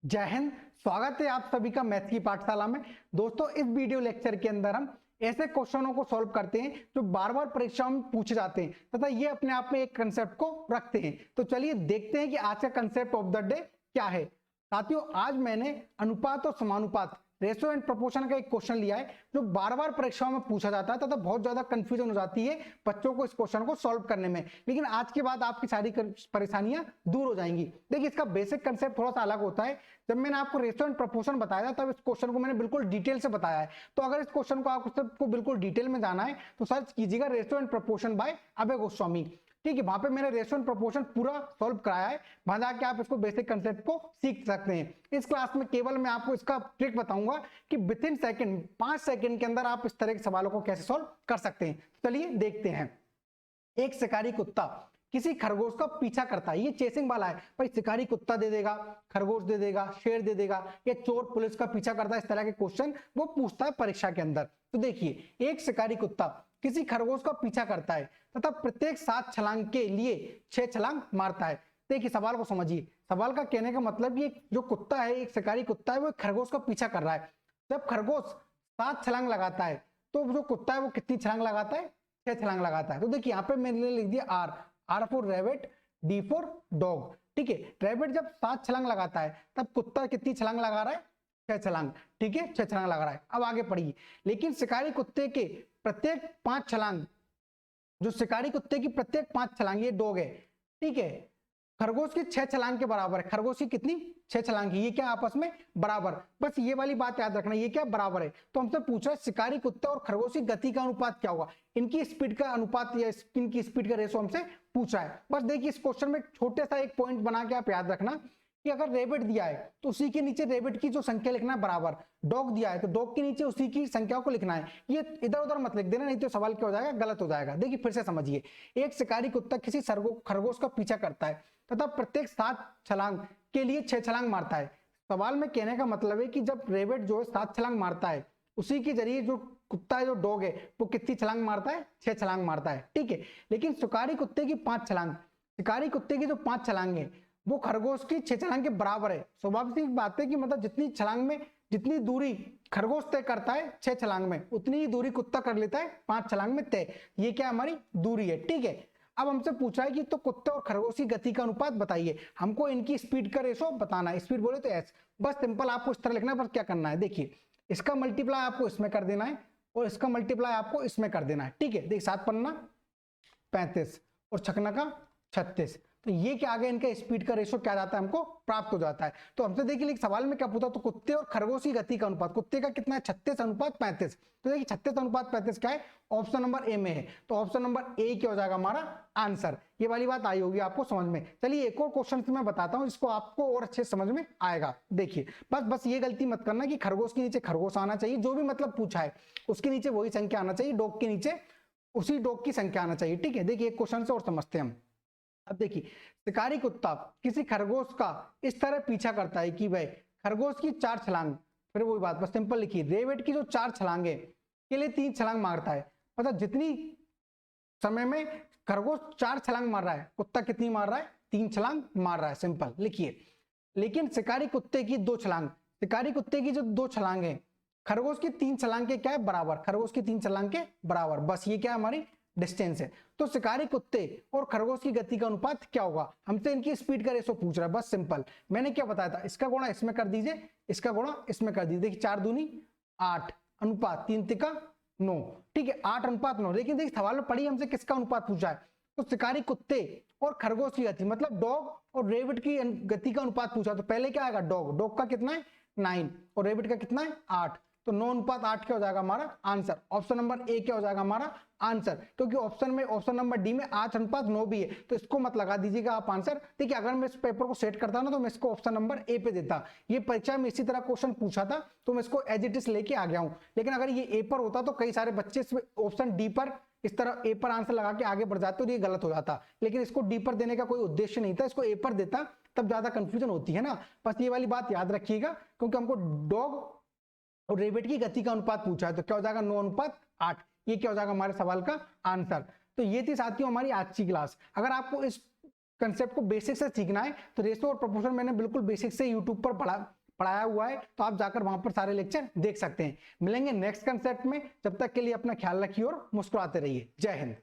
जय हिंद। स्वागत है आप सभी का मैथ की पाठशाला में। दोस्तों, इस वीडियो लेक्चर के अंदर हम ऐसे क्वेश्चनों को सॉल्व करते हैं जो बार बार परीक्षाओं में पूछे जाते हैं तथा ये अपने आप में एक कंसेप्ट को रखते हैं। तो चलिए देखते हैं कि आज का कंसेप्ट ऑफ द डे क्या है। साथियों, आज मैंने अनुपात और समानुपात रेशियो एंड प्रोपोर्शन का एक क्वेश्चन लिया है जो बार बार परीक्षाओं में पूछा जाता है तथा बहुत ज्यादा कंफ्यूजन हो जाती है बच्चों को इस क्वेश्चन को सॉल्व करने में। लेकिन आज के बाद आपकी सारी परेशानियां दूर हो जाएंगी। देखिए, इसका बेसिक कंसेप्ट थोड़ा सा अलग होता है। जब मैंने आपको रेशियो एंड प्रोपोर्शन बताया तब इस क्वेश्चन को मैंने बिल्कुल डिटेल से बताया है। तो अगर इस क्वेश्चन को आपको बिल्कुल डिटेल में जाना है तो सर्च कीजिएगा रेशियो एंड प्रोपोर्शन बाय अभय गोस्वामी। ठीक है, वहां पे मैंने रेशियो एंड प्रोपोर्शन पूरा सॉल्व कराया है। वहां जाके आप इसको बेसिक कंसेप्ट को सीख सकते हैं। इस क्लास में केवल मैं आपको इसका ट्रिक बताऊंगा कि विद इन सेकंड 5 सेकंड के अंदर आप इस तरह के सवालों को कैसे सॉल्व कर सकते हैं। चलिए देखते हैं। एक शिकारी कुत्ता किसी खरगोश का पीछा करता है। ये चेसिंग वाला है भाई। शिकारी कुत्ता दे देगा, खरगोश दे देगा, शेर दे देगा, या चोर पुलिस का पीछा करता है। इस तरह के क्वेश्चन वो पूछता है परीक्षा के अंदर। तो देखिए, एक शिकारी कुत्ता किसी खरगोश का पीछा करता है तथा प्रत्येक 7 छलांग के लिए 6 छलांग मारता है। देखिए, सवाल को समझिए। सवाल का कहने का मतलब ये जो कुत्ता है, एक शिकारी कुत्ता है, वो खरगोश का पीछा कर रहा है। जब खरगोश 7 छलांग लगाता है तो जो कुत्ता है वो कितनी छलांग लगाता है? 6 छलांग लगाता है। तो देखिए, यहाँ पे मैंने लिख दिया R for rabbit, D for dog. ठीक है, रैबिट जब 7 छलांग लगाता है तब कुत्ता कितनी छलांग लगा रहा है? 6 छलांग। ठीक है, 6 छलांग लगा रहा है। अब आगे पढ़िए। लेकिन शिकारी कुत्ते के प्रत्येक 5 छलांग, जो शिकारी कुत्ते की प्रत्येक 5 छलांग, ये डॉग है, ठीक है, खरगोश की 6 छलांग के बराबर है। खरगोश की कितनी? 6 छलांग की। ये क्या आपस में बराबर? बस ये वाली बात याद रखना, ये क्या बराबर है। तो हमसे पूछा शिकारी कुत्ते और खरगोश की गति का अनुपात क्या होगा। इनकी स्पीड का अनुपात या इनकी स्पीड का रेशो हमसे पूछा है। बस देखिए, इस क्वेश्चन में छोटे सा एक पॉइंट बना के आप याद रखना कि अगर रेबिट दिया है तो उसी के नीचे रेबिट की जो संख्या लिखना है बराबर। डॉग दिया है तो डॉग के नीचे उसी की संख्या को लिखना है। ये इधर उधर मत लिख देना, नहीं तो सवाल क्या हो जाएगा? गलत हो जाएगा। देखिए, फिर से समझिए। एक शिकारी कुत्ता किसी खरगोश का पीछा करता है तथा प्रत्येक 7 छलांग के लिए 6 छलांग मारता है। सवाल में कहने का मतलब है कि जब रेबिट जो है 7 छलांग मारता है, उसी के जरिए जो कुत्ता है, जो डॉग है, वो कितनी छलांग मारता है? 6 छलांग मारता है। ठीक है, लेकिन शिकारी कुत्ते की 5 छलांग, शिकारी कुत्ते की जो 5 छलांग है वो खरगोश की 6 छलांग के बराबर है। स्वाभाविक बात है कि मतलब जितनी छलांग में जितनी दूरी खरगोश तय करता है 6 छलांग में, उतनी ही दूरी कुत्ता कर लेता है 5 छलांग में तय। ये क्या हमारी दूरी है। ठीक है, अब हमसे पूछा है कि तो कुत्ते और खरगोश की गति का अनुपात बताइए। हमको इनकी स्पीड का रेशो बताना है। स्पीड बोले तो एस। बस सिंपल आपको इस तरह लिखना है। बस क्या करना है, देखिए, इसका मल्टीप्लाई आपको इसमें कर देना है और इसका मल्टीप्लाई आपको इसमें कर देना है। ठीक है, देखिए, 7 पन्ना 35 और छकना का 36। तो ये क्या आ गया? इनका स्पीड का रेशो क्या जाता है? हमको प्राप्त हो जाता है। तो हमसे देखिए सवाल में क्या पूछा, तो कुत्ते और खरगोश की गति का अनुपात। कुत्ते का कितना है? 36:35। तो देखिए 36:35 क्या है? ऑप्शन नंबर ए में है। तो ऑप्शन नंबर ए क्या हो जाएगा हमारा आंसर। ये वाली बात आई होगी आपको समझ में। चलिए एक और क्वेश्चन मैं बताता हूं, इसको आपको और अच्छे समझ में आएगा। देखिए, बस ये गलती मत करना कि खरगोश के नीचे खरगोश आना चाहिए। जो भी मतलब पूछा है उसके नीचे वही संख्या आना चाहिए, डॉग के नीचे उसी डॉग की संख्या आना चाहिए। ठीक है, देखिए एक क्वेश्चन से और समझते हैं हम। अब देखिए, शिकारी कुत्ता किसी खरगोश का इस तरह पीछा करता है कि भाई खरगोश की 4 छलांग, फिर वही बात बस सिंपल लिखिए, रेबिट की जो 4 छलांगे के लिए 3 छलांग मारता है। मतलब जितनी समय में खरगोश 4 छलांग मार रहा है, कुत्ता कितनी मार रहा है? 3 छलांग मार रहा है। सिंपल लिखिए। लेकिन शिकारी कुत्ते की 2 छलांग, शिकारी कुत्ते की जो 2 छलांग है खरगोश की 3 छलांग के क्या है? बराबर। खरगोश की 3 छलांग के बराबर। बस ये क्या है? हमारी डिस्टेंस है। तो शिकारी कुत्ते और खरगोश की गति का अनुपात क्या होगा? हमसे इनकी स्पीड का रेशो पूछ रहा है। बस सिंपल, मैंने क्या बताया था, इसका गुणा इसमें कर दीजिए, इसका गुणा इसमें कर दीजिए। देखिए 4 दूनी 8 अनुपात 3 तिका 9। ठीक है, 8:9। लेकिन देखिए सवाल में पढ़ी हमसे किसका अनुपात पूछा है, तो शिकारी कुत्ते और खरगोश की गति, मतलब डॉग और रेबिट की गति का अनुपात पूछा। तो पहले क्या आएगा? डॉग का कितना है? 9 और रेबिट का कितना है? 8। तो 9:8 क्या हो जाएगा हमारा आंसर। ऑप्शन नंबर ए क्या हो जाएगा हमारा आंसर, क्योंकि ऑप्शन नंबर डी में 8:9 भी है। तो इसको मत लगा दीजिएगा आप आंसर। देखिए, अगर मैं इस पेपर को सेट करता ना तो मैं इसको ऑप्शन नंबर ए पे देता। ये परीक्षा में इसी तरह क्वेश्चन पूछा था तो मैं इसको एज इट इज लेके आ गया हूं। लेकिन अगर ये ए पर होता तो कई सारे बच्चे ऑप्शन डी पर इस तरह ए पर आंसर लगा के आगे बढ़ जाते और ये गलत हो जाता। लेकिन इसको डी पर देने का कोई उद्देश्य नहीं था, इसको ए पर देता तब ज्यादा कंफ्यूजन होती है ना। बस ये वाली बात याद रखिएगा, क्योंकि हमको डॉग और रेबिट की गति का अनुपात पूछा है। तो क्या हो जाएगा? 9:8। ये क्या हो जाएगा हमारे सवाल का आंसर। तो ये थी साथियों हमारी आज की क्लास। अगर आपको इस कंसेप्ट को बेसिक से सीखना है तो रेशो और प्रोपोर्शन मैंने बिल्कुल बेसिक से यूट्यूब पर पढ़ाया हुआ है, तो आप जाकर वहां पर सारे लेक्चर देख सकते हैं। मिलेंगे नेक्स्ट कंसेप्ट में, जब तक के लिए अपना ख्याल रखिए और मुस्कुराते रहिए। जय हिंद।